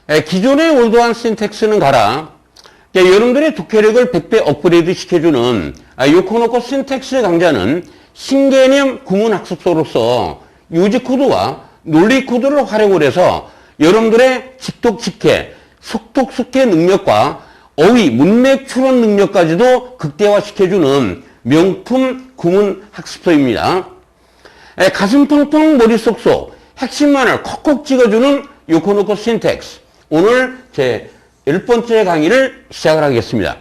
기존의 올드한 신텍스는 가라. 여러분들의 독해력을 100배 업그레이드 시켜주는 요코노코 신텍스 강좌는 신개념 구문학습소로서 유지코드와 논리코드를 활용을 해서 여러분들의 직독, 직해, 속독, 숙해 능력과 어휘, 문맥 추론 능력까지도 극대화시켜주는 명품 구문학습소입니다. 가슴 펑펑 머릿속 속 핵심만을 콕콕 찍어주는 요코노코 신텍스. 오늘 제 10번째 강의를 시작을 하겠습니다.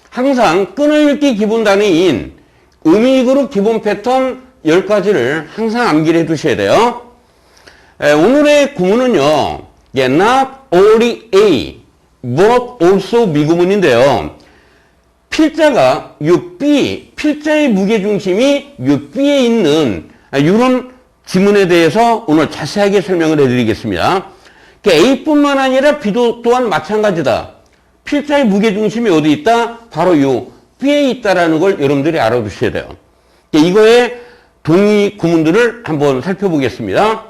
항상 끊어읽기 기본 단위인 의미그룹 기본 패턴 10가지를 항상 암기를 해 두셔야 돼요. 오늘의 구문은요, not only A, but also B 구문인데요. 필자가 요 B, 필자의 무게중심이 요 B에 있는 이런 지문에 대해서 오늘 자세하게 설명을 해드리겠습니다. A뿐만 아니라 B도 또한 마찬가지다. 필자의 무게중심이 어디 있다? 바로 요 B에 있다라는 걸 여러분들이 알아두셔야 돼요. 이거의 동의 구문들을 한번 살펴보겠습니다.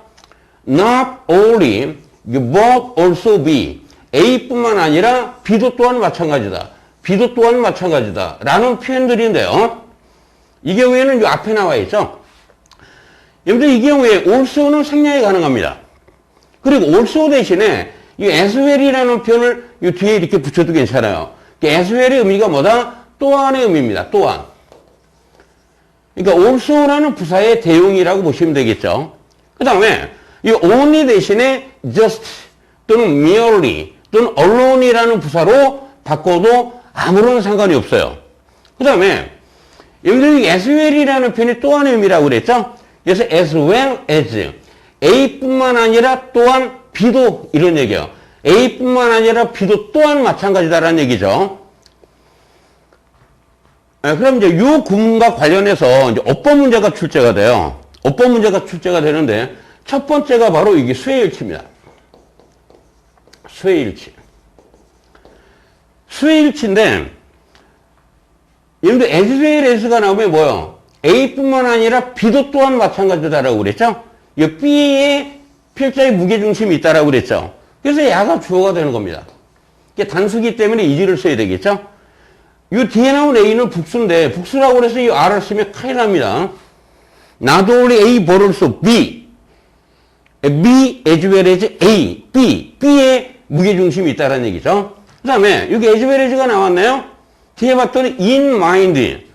Not only, but also B. A뿐만 아니라 B도 또한 마찬가지다. B도 또한 마찬가지다. 라는 표현들인데요. 이 경우에는 요 앞에 나와 있죠. 여러분들 이 경우에 also는 생략이 가능합니다. 그리고 also 대신에 이 as well이라는 표현을 이 뒤에 이렇게 붙여도 괜찮아요. as well의 의미가 뭐다? 또한의 의미입니다. 또한. 그러니까 also라는 부사의 대용이라고 보시면 되겠죠. 그 다음에 이 only 대신에 just 또는 merely 또는 alone이라는 부사로 바꿔도 아무런 상관이 없어요. 그 다음에 여러분들 as well이라는 표현이 또한의 의미라고 그랬죠. 그래서 as well as A뿐만 아니라 또한 B도 이런 얘기예요. A뿐만 아니라 B도 또한 마찬가지다라는 얘기죠. 그럼 이제 이 구문과 관련해서 이제 어법 문제가 출제가 돼요. 어법 문제가 출제가 되는데 첫 번째가 바로 이게 수혜일치입니다. 수혜일치. 수혜일치인데 여러분들 as well as가 나오면 뭐예요? A뿐만 아니라 B도 또한 마찬가지다라고 그랬죠? 이 B에 필자의 무게중심이 있다라고 그랬죠? 그래서 야가 주어가 되는 겁니다. 이게 단수기 때문에 이지를 써야 되겠죠? 이 뒤에 나온 A는 북수인데, 북수라고 해서 이 R을 쓰면 큰일 납니다. Not only A, but also B. B as well as A, B. B에 무게중심이 있다라는 얘기죠. 그 다음에 여기 as well as가 나왔네요? 뒤에 봤더니 in mind.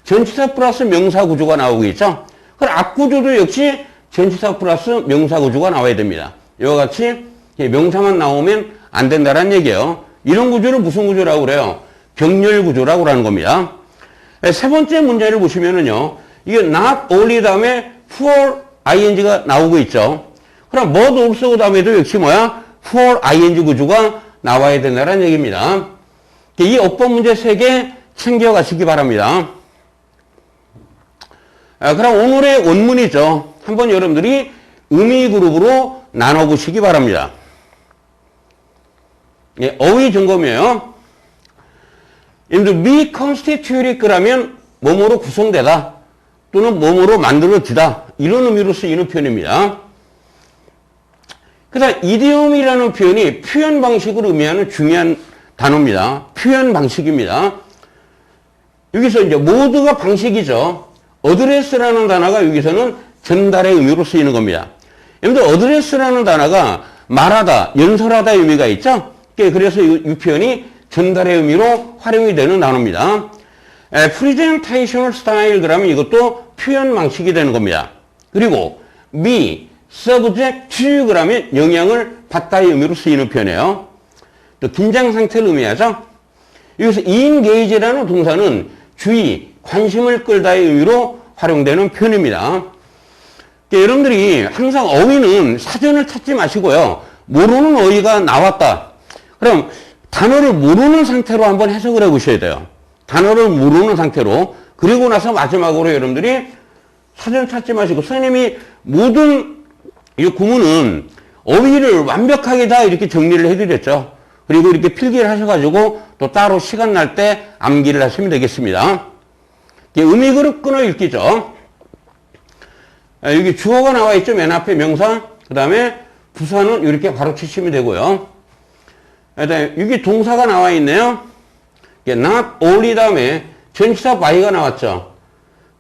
전치사 플러스 명사 구조가 나오고 있죠? 그럼 앞구조도 역시 전치사 플러스 명사 구조가 나와야 됩니다. 이와 같이 명사만 나오면 안 된다는 얘기예요. 이런 구조를 무슨 구조라고 그래요? 병렬 구조라고 하는 겁니다. 세 번째 문제를 보시면은요, 이게 not only 다음에 for ing가 나오고 있죠. 그럼 but also 다음에도 역시 뭐야? for ing 구조가 나와야 된다는 얘기입니다. 이 어법 문제 3개 챙겨가시기 바랍니다. 그럼 오늘의 원문이죠. 한번 여러분들이 의미 그룹으로 나눠보시기 바랍니다. 예, 어휘 점검이에요. 여러분들 be constituted 그러면 뭐뭐로 구성되다 또는 뭐뭐로 만들어지다 이런 의미로 쓰이는 표현입니다. 그 다음 이디옴이라는 표현이 표현 방식을 의미하는 중요한 단어입니다. 표현 방식입니다. 여기서 이제 모드가 방식이죠. 어드레스라는 단어가 여기서는 전달의 의미로 쓰이는 겁니다. 여러분들 어드레스라는 단어가 말하다, 연설하다 의미가 있죠. 그래서 이 표현이 전달의 의미로 활용이 되는 단어입니다. 프리젠테이셔널 스타일 그러면 이것도 표현 방식이 되는 겁니다. 그리고 be subject to 그러면 영향을 받다의 의미로 쓰이는 표현이에요. 또 긴장 상태를 의미하죠. 여기서 engage라는 동사는 주의, 관심을 끌다의 의미로 활용되는 표현입니다. 여러분들이 항상 어휘는 사전을 찾지 마시고요. 모르는 어휘가 나왔다. 그럼 단어를 모르는 상태로 한번 해석을 해보셔야 돼요. 단어를 모르는 상태로. 그리고 나서 마지막으로 여러분들이 사전 찾지 마시고 선생님이 모든 이 구문은 어휘를 완벽하게 다 이렇게 정리를 해드렸죠. 그리고 이렇게 필기를 하셔가지고 또 따로 시간 날 때 암기를 하시면 되겠습니다. 의미그룹 끊어 읽기죠. 여기 주어가 나와 있죠. 맨 앞에 명사. 그 다음에 부사는 이렇게 바로 치시면 되고요. 그다음에 여기 동사가 나와 있네요. not only 다음에 전치사 by가 나왔죠.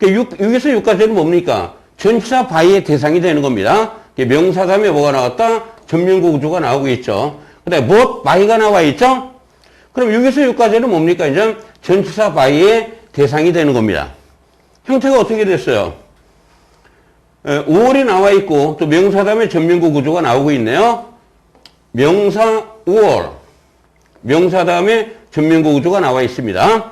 여기서 6까지는 뭡니까? 전치사 by의 대상이 되는 겁니다. 명사 다음에 뭐가 나왔다? 전면구조가 나오고 있죠. 그 다음에 both by가 나와 있죠? 그럼 여기서 6까지는 뭡니까? 이제 전치사 by의 대상이 되는 겁니다. 형태가 어떻게 됐어요? 5월이 나와 있고 또 명사 다음에 전면구조가 나오고 있네요. 명사 5월. 명사 다음에 전면구조가 나와 있습니다.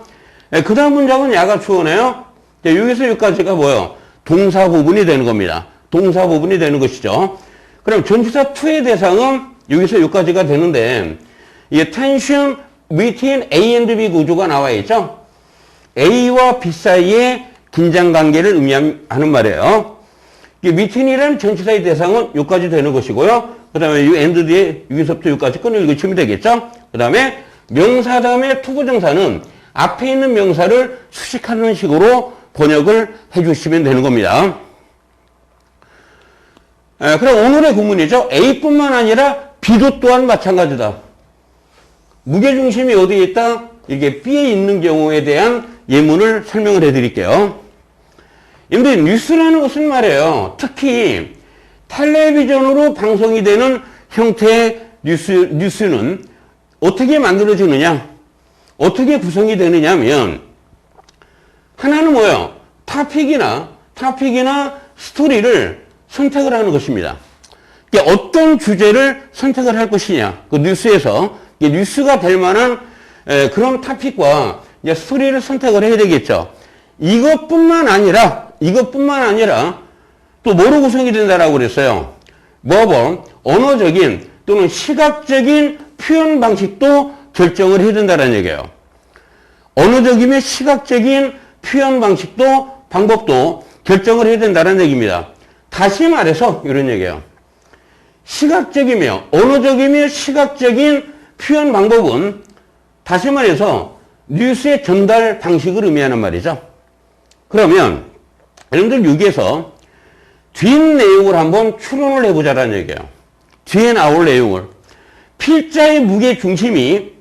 그 다음 문장은 야가 추어네요. 여기서 여기까지가 뭐예요? 동사 부분이 되는 겁니다. 동사 부분이 되는 것이죠. 그럼 전치사 2의 대상은 여기서 여기까지가 되는데, 이게 tension between A and B 구조가 나와 있죠? A와 B 사이의 긴장 관계를 의미하는 말이에요. 이 between이라는 전치사의 대상은 여기까지 되는 것이고요. 그 다음에 이 and 뒤에 여기서부터 여기까지 끈을 읽으시면 되겠죠? 그 다음에 명사 다음에 투부정사는 앞에 있는 명사를 수식하는 식으로 번역을 해주시면 되는 겁니다. 그럼 오늘의 구문이죠. A뿐만 아니라 B도 또한 마찬가지다. 무게중심이 어디에 있다? 이게 B에 있는 경우에 대한 예문을 설명을 해드릴게요. 근데 뉴스라는 것은 말이에요. 특히 텔레비전으로 방송이 되는 형태의 뉴스는 어떻게 만들어지느냐? 어떻게 구성이 되느냐 하면 하나는 뭐예요? 토픽이나 스토리를 선택을 하는 것입니다. 그러니까 어떤 주제를 선택을 할 것이냐. 그 뉴스에서 뉴스가 될 만한 그런 토픽과 스토리를 선택을 해야 되겠죠. 이것뿐만 아니라 또 뭐로 구성이 된다라고 그랬어요? 언어적인 또는 시각적인 표현 방식도 결정을 해야 된다는 얘기예요. 언어적이며 시각적인 표현 방식도 방법도 결정을 해야 된다는 얘기입니다. 다시 말해서 이런 얘기예요. 언어적이며 시각적인 표현 방법은 다시 말해서 뉴스의 전달 방식을 의미하는 말이죠. 그러면 여러분들 여기에서 뒷내용을 한번 추론을 해보자라는 얘기예요. 뒤에 나올 내용을. 필자의 무게 중심이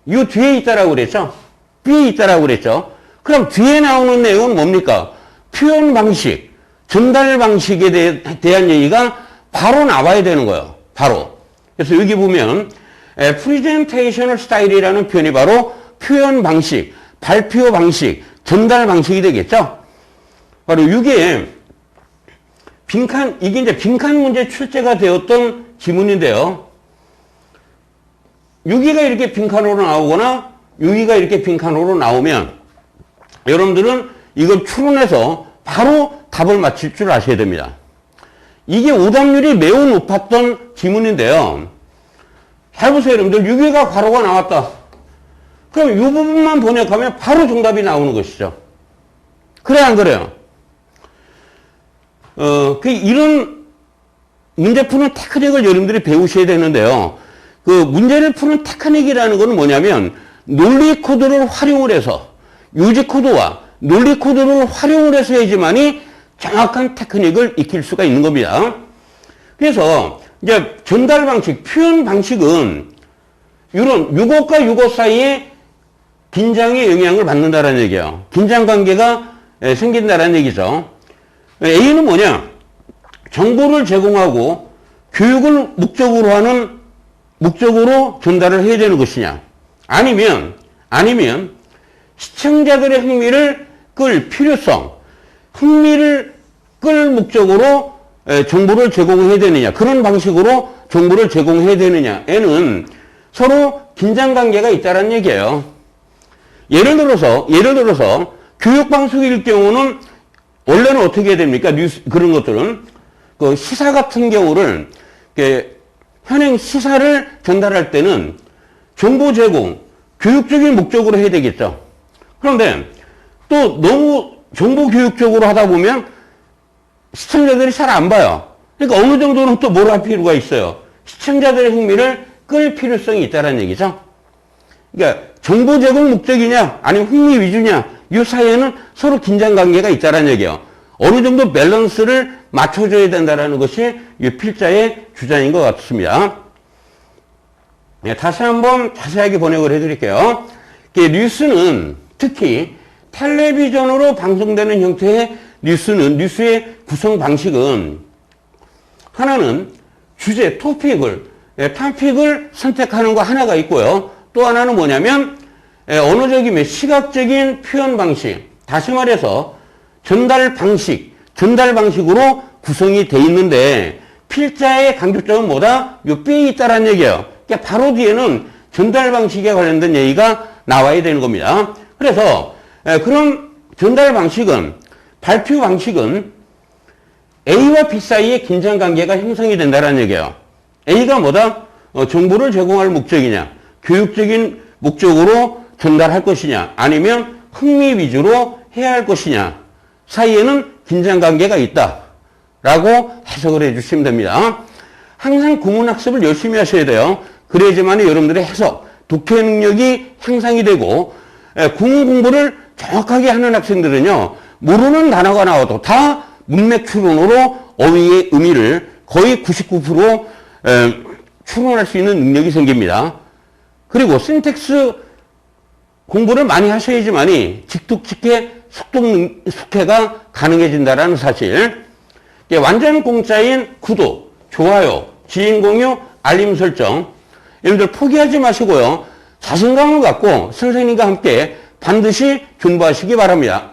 이 뒤에 있다라고 그랬죠? B에 있다라고 그랬죠? 그럼 뒤에 나오는 내용은 뭡니까? 표현 방식, 전달 방식에 대한 얘기가 바로 나와야 되는 거예요. 바로. 그래서 여기 보면 프리젠테이셔널 스타일이라는 표현이 바로 표현 방식, 발표 방식, 전달 방식이 되겠죠? 바로 이게 이제 빈칸 문제 출제가 되었던 지문인데요. 여기가 이렇게 빈칸으로 나오거나 여기가 이렇게 빈칸으로 나오면 여러분들은 이걸 추론해서 바로 답을 맞힐 줄 아셔야 됩니다. 이게 오답률이 매우 높았던 지문인데요. 잘 보세요, 여러분들. 여기가 괄호가 나왔다. 그럼 이 부분만 번역하면 바로 정답이 나오는 것이죠. 그래요, 안 그래요? 이런 문제 푸는 테크닉을 여러분들이 배우셔야 되는데요. 그 문제를 푸는 테크닉이라는 것은 뭐냐면 논리 코드를 활용을 해서 유지 코드와 논리 코드를 활용을 해서 해야지만이 정확한 테크닉을 익힐 수가 있는 겁니다. 그래서 이제 전달 방식, 표현 방식은 이런 유것과 유것 사이에 긴장의 영향을 받는다라는 얘기예요. 긴장 관계가 생긴다라는 얘기죠. A는 뭐냐? 정보를 제공하고 교육을 목적으로 전달을 해야 되는 것이냐? 아니면 시청자들의 흥미를 끌 필요성, 흥미를 끌 목적으로 정보를 제공해야 되느냐? 그런 방식으로 정보를 제공해야 되느냐에는 서로 긴장 관계가 있다는 얘기예요. 예를 들어서 교육 방송일 경우는 원래는 어떻게 해야 됩니까? 뉴스 그런 것들은 그 시사 같은 경우를 현행 시사를 전달할 때는 정보 제공, 교육적인 목적으로 해야 되겠죠. 그런데 또 너무 정보 교육적으로 하다 보면 시청자들이 잘 안 봐요. 그러니까 어느 정도는 또 뭘 할 필요가 있어요. 시청자들의 흥미를 끌 필요성이 있다는 얘기죠. 그러니까 정보 제공 목적이냐 아니면 흥미 위주냐 이 사이에는 서로 긴장 관계가 있다는 얘기예요. 어느 정도 밸런스를 맞춰줘야 된다는 것이 이 필자의 주장인 것 같습니다. 네, 다시 한번 자세하게 번역을 해드릴게요. 뉴스는 특히 텔레비전으로 방송되는 형태의 뉴스의 구성 방식은 하나는 주제, 토픽을 선택하는 거 하나가 있고요. 또 하나는 뭐냐면 언어적인 시각적인 표현 방식, 다시 말해서 전달 방식으로 구성이 돼 있는데 필자의 강조점은 뭐다? 요 B에 있다라는 얘기예요. 그러니까 바로 뒤에는 전달 방식에 관련된 얘기가 나와야 되는 겁니다. 그래서 그런 전달 방식은, 발표 방식은 A와 B 사이에 긴장 관계가 형성이 된다는 얘기예요. A가 뭐다? 정보를 제공할 목적이냐, 교육적인 목적으로 전달할 것이냐, 아니면 흥미 위주로 해야 할 것이냐 사이에는 긴장 관계가 있다라고 해석을 해주시면 됩니다. 항상 구문학습을 열심히 하셔야 돼요. 그래야지만 여러분들의 해석, 독해 능력이 향상이 되고, 구문 공부를 정확하게 하는 학생들은요, 모르는 단어가 나와도 다 문맥 추론으로 어휘의 의미를 거의 99% 추론할 수 있는 능력이 생깁니다. 그리고 신텍스 공부를 많이 하셔야지만이 직독직해 숙해가 가능해진다는 사실. 완전 공짜인 구독, 좋아요, 지인 공유, 알림 설정. 여러분들 포기하지 마시고요. 자신감을 갖고 선생님과 함께 반드시 존버하시기 바랍니다.